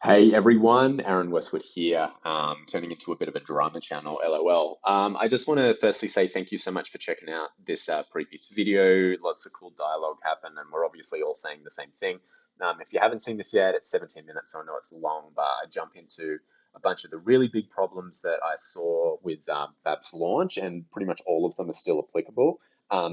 Hey everyone, Aaron Westwood here, turning into a bit of a drama channel, LOL. I just want to firstly say thank you so much for checking out this previous video. Lots of cool dialogue happened, and we're obviously all saying the same thing. If you haven't seen this yet, it's 17 minutes, so I know it's long, but I jump into a bunch of the really big problems that I saw with Fab's launch, and pretty much all of them are still applicable.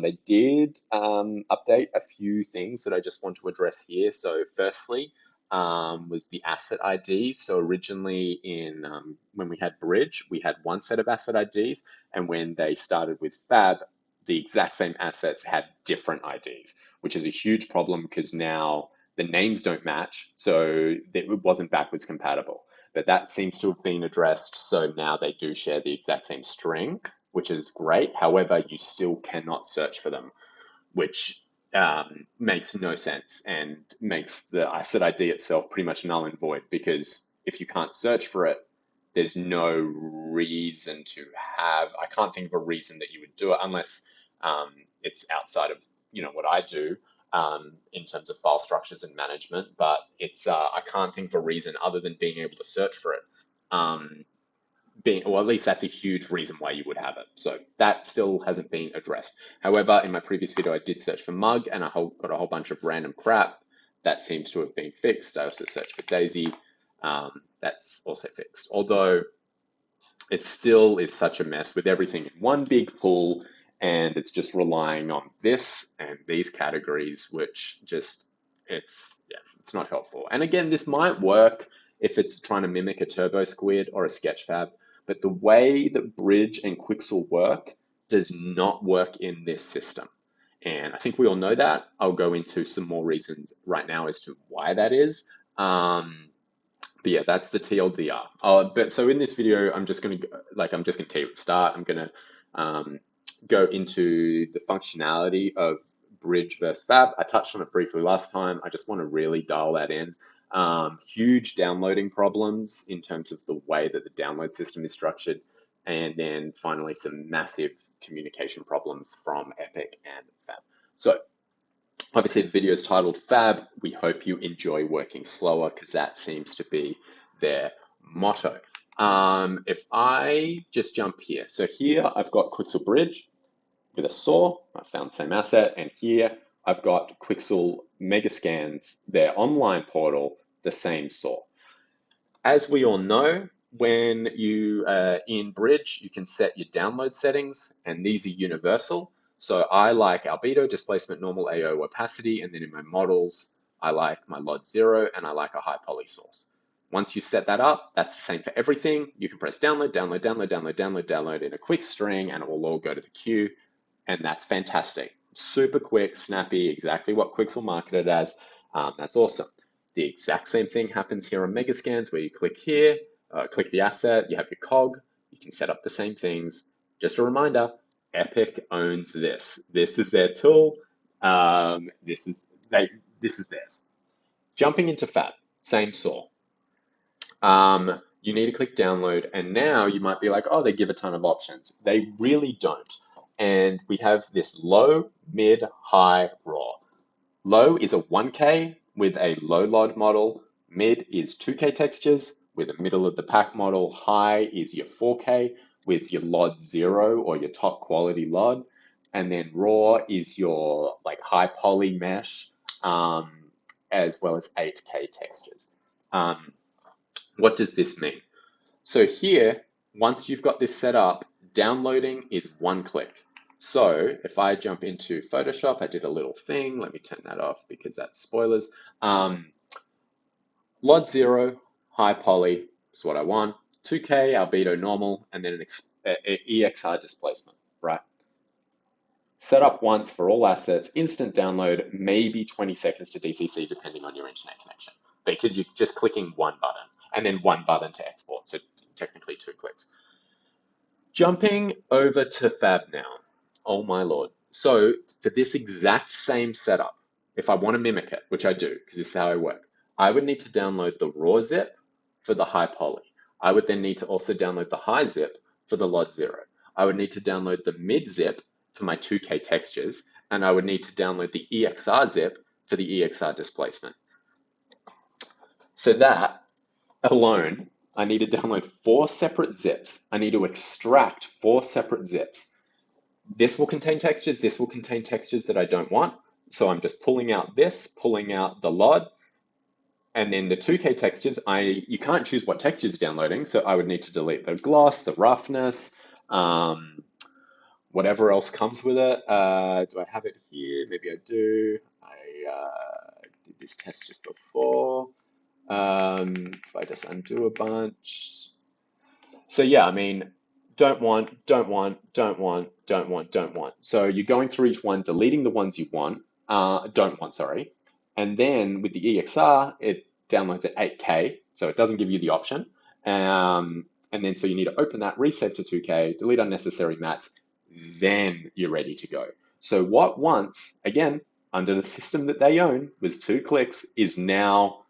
They did update a few things that I just want to address here. So, firstly, was the asset ID. So originally in when we had Bridge, we had one set of asset IDs, and when they started with Fab, the exact same assets had different IDs, which is a huge problem because now the names don't match, so it wasn't backwards compatible. But that seems to have been addressed, so now they do share the exact same string, which is great. However, you still cannot search for them, which makes no sense and makes the asset ID itself pretty much null and void because if you can't search for it, there's no reason to have. I can't think of a reason that you would do it unless it's outside of what I do in terms of file structures and management. But it's I can't think of a reason other than being able to search for it. Um, Well, at least that's a huge reason why you would have it. So that still hasn't been addressed. However, in my previous video, I did search for mug and got a whole bunch of random crap. That seems to have been fixed. I also searched for Daisy. That's also fixed. Although it still is such a mess with everything in one big pool, and it's just relying on this and these categories, which just it's not helpful. And again, this might work if it's trying to mimic a Turbo Squid or a Sketchfab, but the way that Bridge and Quixel work does not work in this system. And I think we all know that. I'll go into some more reasons right now as to why that is. But yeah, that's the TLDR. But so in this video, I'm just gonna tell you at the start. I'm gonna go into the functionality of Bridge versus Fab. I touched on it briefly last time. I just want to really dial that in. Huge downloading problems in terms of the way that the download system is structured, and then finally some massive communication problems from Epic and Fab. So obviously, the video is titled Fab. We hope you enjoy working slower because that seems to be their motto. If I just jump here, so here I've got Quixel Bridge with a saw. I found the same asset, and here I've got Quixel Megascans, their online portal, the same saw. As we all know, when you in Bridge, you can set your download settings, and these are universal. So I like albedo, displacement, normal, AO, opacity, and then in my models, I like my LOD 0 and I like a high poly source. Once you set that up, that's the same for everything. You can press download, download, download, download, download, download in a quick string, and it will all go to the queue, and that's fantastic. Super quick, snappy, exactly what Quixel marketed as. That's awesome. The exact same thing happens here on Megascans, where you click here, click the asset, you have your cog, you can set up the same things. Just a reminder, Epic owns this. This is their tool. This is theirs. Jumping into Fab, same saw. You need to click download, and now you might be like, oh, they give a ton of options. They really don't. And we have this low, mid, high, raw. Low is a 1K with a low LOD model. Mid is 2K textures with a middle of the pack model. High is your 4K with your LOD 0 or your top quality LOD. And then raw is your like high poly mesh, as well as 8K textures. What does this mean? So here, once you've got this set up, downloading is one click. So if I jump into Photoshop, I did a little thing. Let me turn that off because that's spoilers. LOD 0, high poly is what I want. 2K, albedo normal, and then an EXR displacement, right? Set up once for all assets, instant download, maybe 20 seconds to DCC depending on your internet connection, because you're just clicking one button and then one button to export. So technically 2 clicks. Jumping over to Fab now. Oh my Lord. So for this exact same setup, if I want to mimic it, which I do, because this is how I work, I would need to download the raw zip for the high poly. I would then need to also download the high zip for the LOD 0. I would need to download the mid zip for my 2K textures, and I would need to download the EXR zip for the EXR displacement. So that alone, I need to download 4 separate zips. I need to extract 4 separate zips. This will contain textures, this will contain textures that I don't want. So I'm just pulling out this, pulling out the LOD, and then the 2K textures, you can't choose what textures you're downloading, so I would need to delete the gloss, the roughness, um, whatever else comes with it. Do I have it here? Maybe I do. I did this test just before. If I just undo a bunch. So yeah, I mean, don't want, don't want, don't want, don't want, don't want. So you're going through each one, deleting the ones you want, don't want, sorry. And then with the EXR, it downloads at 8K, so it doesn't give you the option. And then so you need to open that, reset to 2K, delete unnecessary mats, then you're ready to go. So what once, again, under the system that they own, was 2 clicks, is now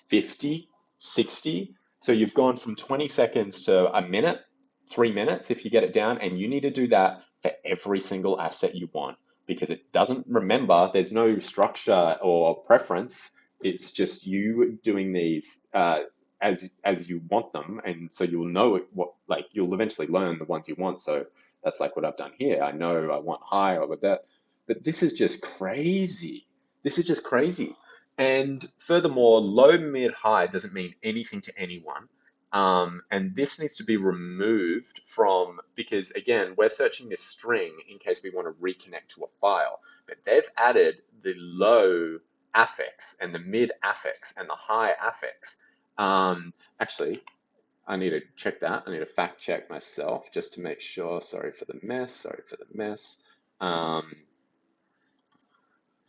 50, 60. So you've gone from 20 seconds to a minute, 3 minutes if you get it down, and you need to do that for every single asset you want because it doesn't remember, there's no structure or preference. It's just you doing these as you want them, and so you'll know what, like, you'll eventually learn the ones you want. So that's like what I've done here. I know I want high or with that, but this is just crazy. This is just crazy. And furthermore, low, mid, high doesn't mean anything to anyone. And this needs to be removed from, because again, we're searching this string in case we want to reconnect to a file, but they've added the low affix and the mid affix and the high affix. Actually, I need to check that. I need to fact check myself just to make sure. Sorry for the mess. Sorry for the mess. Um,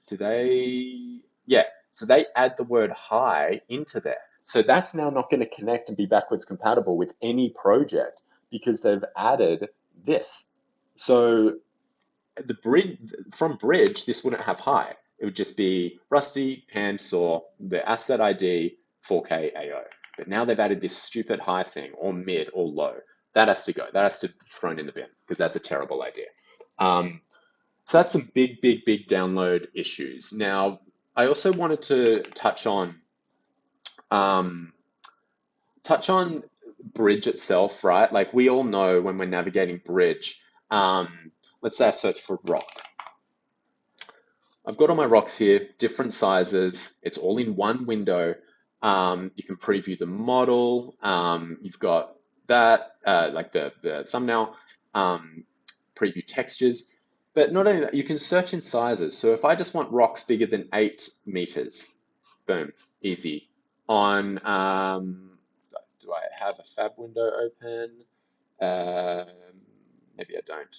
do they? Yeah. So they add the word high into there. So that's now not going to connect and be backwards compatible with any project because they've added this. So the bridge from bridge, this wouldn't have high. It would just be Rusty, hand saw, the asset ID, 4K AO. But now they've added this stupid high thing, or mid, or low. That has to go. That has to be thrown in the bin because that's a terrible idea. Um, so that's some big, big, big download issues. Now, I also wanted to um, touch on Bridge itself, right? Like we all know when we're navigating Bridge, let's say I search for rock. I've got all my rocks here, different sizes. It's all in one window. You can preview the model. You've got that, like the thumbnail, preview textures. But not only that, you can search in sizes. So if I just want rocks bigger than 8 meters, boom, easy. On, do I have a fab window open? Um, Maybe I don't.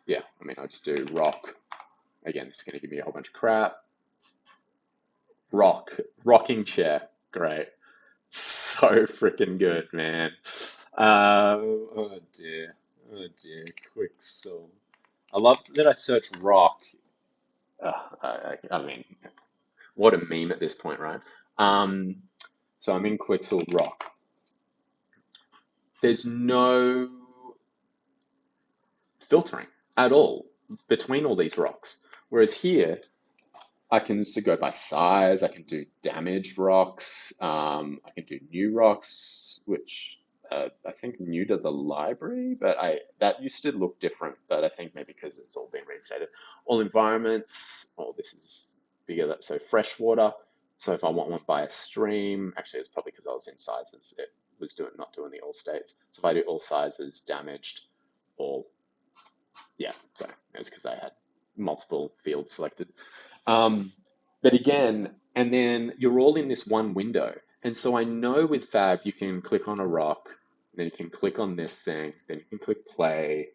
Yeah, I mean, I'll just do rock. Again, it's going to give me a whole bunch of crap. Rocking chair, great. So freaking good, man. Oh dear, oh dear, Quixel. I love that I search rock. I mean, what a meme at this point, right? Um, so I'm in Quixel rock. There's no filtering at all between all these rocks. Whereas here, I can also go by size. I can do damaged rocks. I can do new rocks, which I think new to the library, but that used to look different. But I think maybe because it's all been reinstated. All environments. Oh, this is bigger. So freshwater. So if I want one by a stream, actually it's probably because I was in sizes. It was not doing the all states. So if I do all sizes, damaged, all, yeah. So it was because I had multiple fields selected. Um, but again, and then you're all in this one window. And so I know with Fab, you can click on a rock, then you can click on this thing, then you can click play,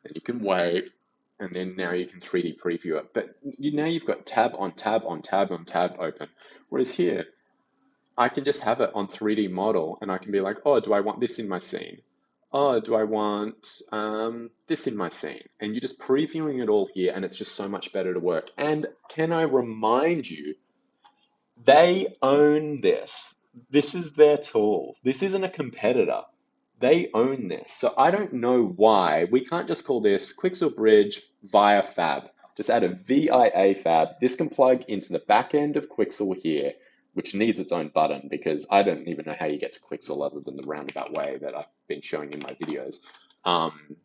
then you can wait, and then now you can 3D preview it. But now you've got tab on tab on tab on tab open. Whereas here, I can just have it on 3D model and I can be like, oh, do I want this in my scene? Oh, do I want this in my scene? And you're just previewing it all here and it's just so much better to work. And can I remind you, they own this. This is their tool. This isn't a competitor. They own this. So I don't know why we can't just call this Quixel Bridge via Fab. Just add a VIA Fab. This can plug into the back end of Quixel here. which needs its own button because I don't even know how you get to Quixel other than the roundabout way that I've been showing in my videos. Um,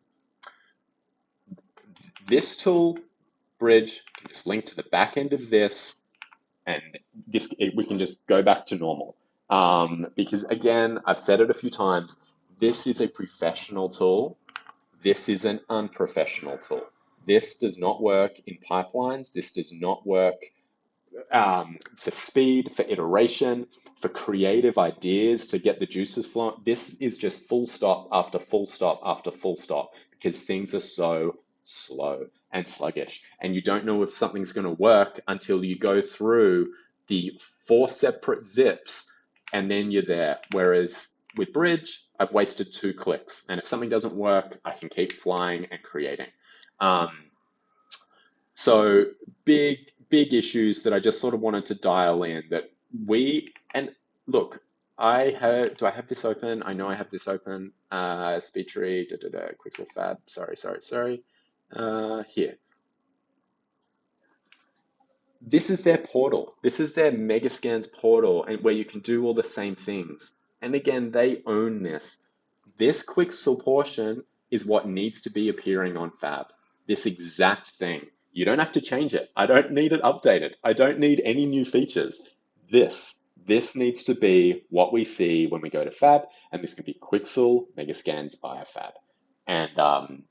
this tool, Bridge, can just link to the back end of this, and we can just go back to normal. Because again, I've said it a few times, this is a professional tool. This is an unprofessional tool. This does not work in pipelines. This does not work for speed, for iteration, for creative ideas to get the juices flowing. This is just full stop after full stop after full stop because things are so slow and sluggish. And you don't know if something's going to work until you go through the 4 separate zips and then you're there. Whereas with Bridge, I've wasted 2 clicks. And if something doesn't work, I can keep flying and creating. Um, so big issues that I just sort of wanted to dial in that and look, do I have this open? I know I have this open. Speed tree, Quixel Fab. Sorry. Here. This is their portal. This is their Megascans portal, and where you can do all the same things. And again, they own this. This Quixel portion is what needs to be appearing on Fab. This exact thing. You don't have to change it. I don't need it updated. I don't need any new features. This needs to be what we see when we go to Fab, and this can be Quixel Megascans via Fab. And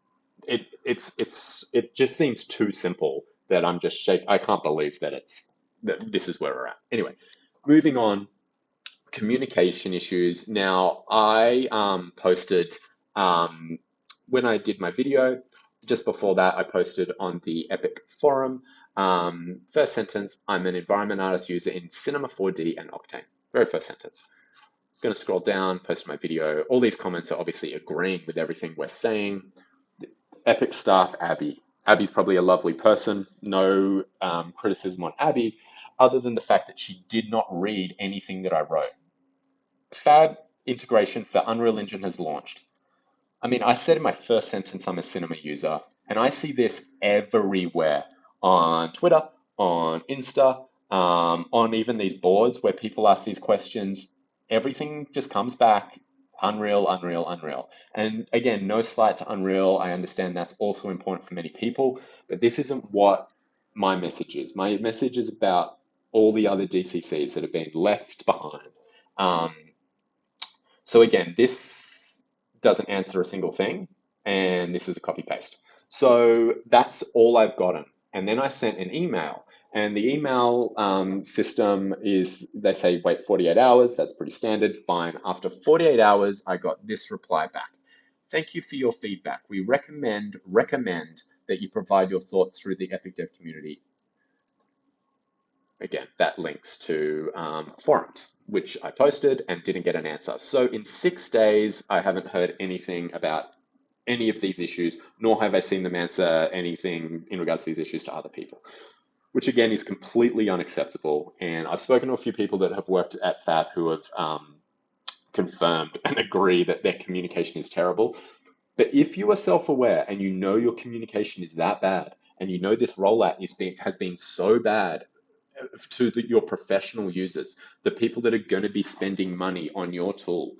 it just seems too simple that I'm just I can't believe that this is where we're at. Anyway, moving on. Communication issues. Now, I posted when I did my video. Just before that, I posted on the Epic forum. First sentence: I'm an environment artist user in Cinema 4D and Octane. Very first sentence. Going to scroll down, post my video. All these comments are obviously agreeing with everything we're saying. Epic staff, Abby. Abby's probably a lovely person. No criticism on Abby, other than the fact that she did not read anything that I wrote. Fab integration for Unreal Engine has launched. I mean, I said in my first sentence I'm a cinema user, and I see this everywhere on Twitter, on Insta, on even these boards where people ask these questions. Everything just comes back Unreal, Unreal, Unreal. And again, no slight to Unreal. I understand that's also important for many people, but this isn't what my message is. My message is about all the other DCCs that have been left behind. Um, so again, this doesn't answer a single thing, and this is a copy paste. So that's all I've gotten. And then I sent an email, and the email system is, they say, wait 48 hours. That's pretty standard. Fine. After 48 hours, I got this reply back. Thank you for your feedback. We recommend that you provide your thoughts through the Epic Dev community. Again, that links to forums, which I posted and didn't get an answer. So in 6 days, I haven't heard anything about any of these issues, nor have I seen them answer anything in regards to these issues to other people, which again is completely unacceptable. And I've spoken to a few people that have worked at Fab who have confirmed and agree that their communication is terrible. But if you are self-aware and you know your communication is that bad, and you know this rollout has been so bad to your professional users, the people that are going to be spending money on your tool,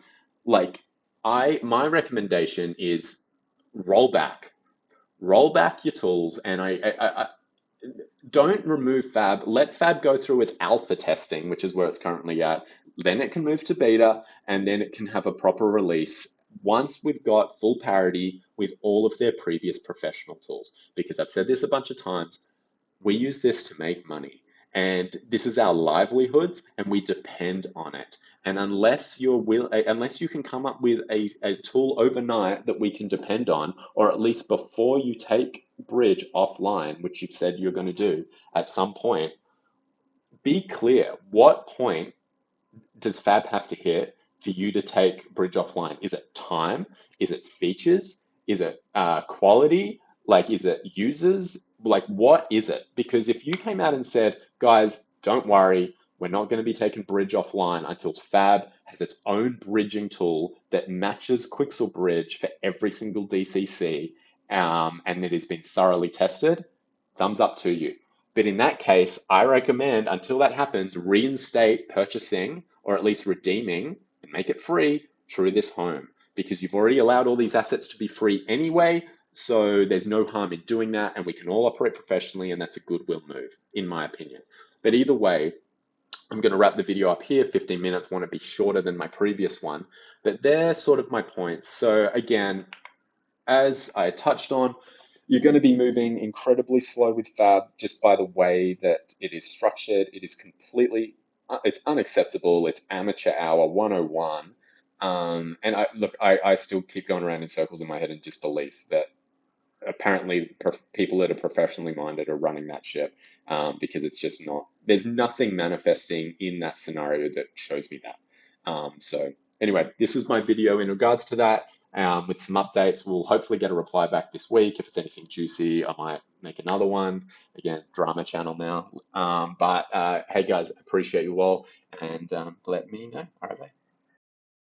like my recommendation is roll back your tools, and I don't remove Fab. Let Fab go through its alpha testing, which is where it's currently at. Then it can move to beta, and then it can have a proper release once we've got full parity with all of their previous professional tools. Because I've said this a bunch of times, we use this to make money. And this is our livelihoods, and we depend on it. And unless you can come up with a tool overnight that we can depend on, or at least before you take Bridge offline, which you've said you're going to do at some point, be clear. What point does Fab have to hit for you to take Bridge offline? Is it time? Is it features? Is it quality? Like, is it users? Like, what is it? Because if you came out and said, guys, don't worry, we're not going to be taking Bridge offline until Fab has its own bridging tool that matches Quixel Bridge for every single DCC, and it has been thoroughly tested, thumbs up to you. But in that case, I recommend until that happens, reinstate purchasing or at least redeeming and make it free through this home because you've already allowed all these assets to be free anyway. So there's no harm in doing that, and we can all operate professionally, and that's a goodwill move, in my opinion. But either way, I'm going to wrap the video up here. 15 minutes, want to be shorter than my previous one, but they're sort of my points. So again, as I touched on, you're going to be moving incredibly slow with Fab just by the way that it is structured. It is completely, it's unacceptable. It's amateur hour 101. And I still keep going around in circles in my head in disbelief that apparently people that are professionally minded are running that ship, because it's just not, there's nothing manifesting in that scenario that shows me that. So anyway, this is my video in regards to that, with some updates. We'll hopefully get a reply back this week. If it's anything juicy, I might make another one. Again, drama channel now. But hey guys, appreciate you all, and let me know. All right, bye.